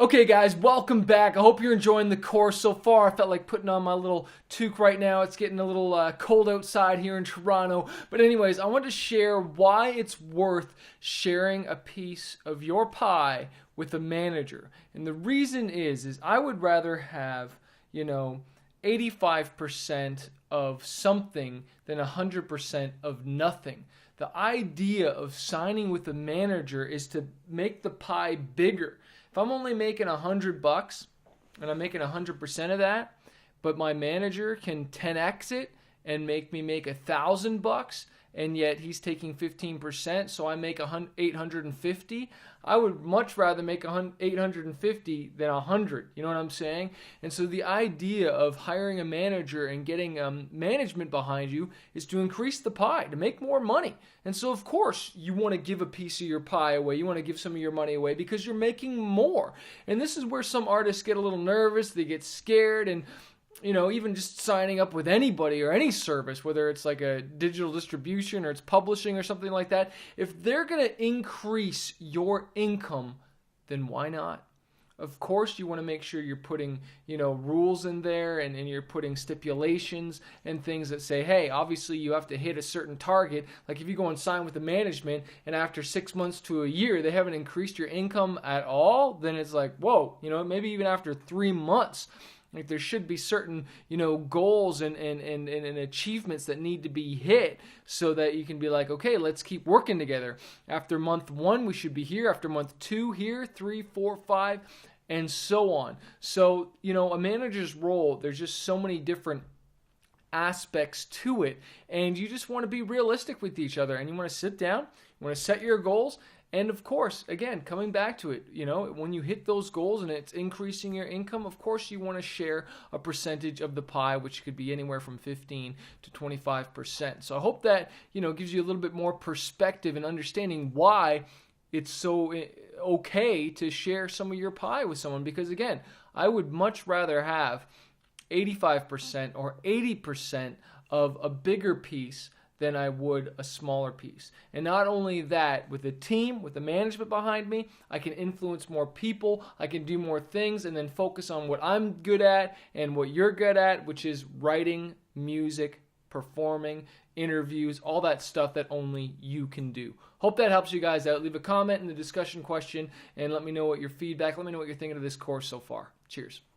Okay guys, welcome back. I hope you're enjoying the course so far. I felt like putting on my little toque right now. It's getting a little cold outside here in Toronto. But anyways, I want to share why it's worth sharing a piece of your pie with a manager. And the reason is I would rather have, 85% of something than 100% of nothing. The idea of signing with a manager is to make the pie bigger. If I'm only making $100 and I'm making 100% of that, but my manager can 10x it and make me make $1,000, and yet he's taking 15%, so I make 850. I would much rather make 850 than 100. You know what I'm saying? And so the idea of hiring a manager and getting management behind you is to increase the pie, to make more money. And so of course you want to give a piece of your pie away. You want to give some of your money away because you're making more. And this is where some artists get a little nervous. They get scared, and even just signing up with anybody or any service, whether it's like a digital distribution or it's publishing or something like that, if they're going to increase your income, then why not? Of course, you want to make sure you're putting, rules in there and you're putting stipulations and things that say, hey, obviously you have to hit a certain target. Like if you go and sign with the management and after 6 months to a year, they haven't increased your income at all, then it's like, whoa, maybe even after 3 months. Like there should be certain, goals and achievements that need to be hit so that you can be like, okay, let's keep working together. After month 1, we should be here. After month 2, here, 3, 4, 5, and so on. So, a manager's role, there's just so many different aspects to it, and you just want to be realistic with each other, and you want to sit down, you want to set your goals. And of course, again, coming back to it, when you hit those goals and it's increasing your income, of course you want to share a percentage of the pie, which could be anywhere from 15 to 25%. So I hope that, gives you a little bit more perspective and understanding why it's so okay to share some of your pie with someone. Because again, I would much rather have 85% or 80% of a bigger piece than I would a smaller piece. And not only that, with a team, with the management behind me, I can influence more people, I can do more things, and then focus on what I'm good at and what you're good at, which is writing, music, performing, interviews, all that stuff that only you can do. Hope that helps you guys out. Leave a comment in the discussion question and let me know what your feedback, let me know what you're thinking of this course so far. Cheers.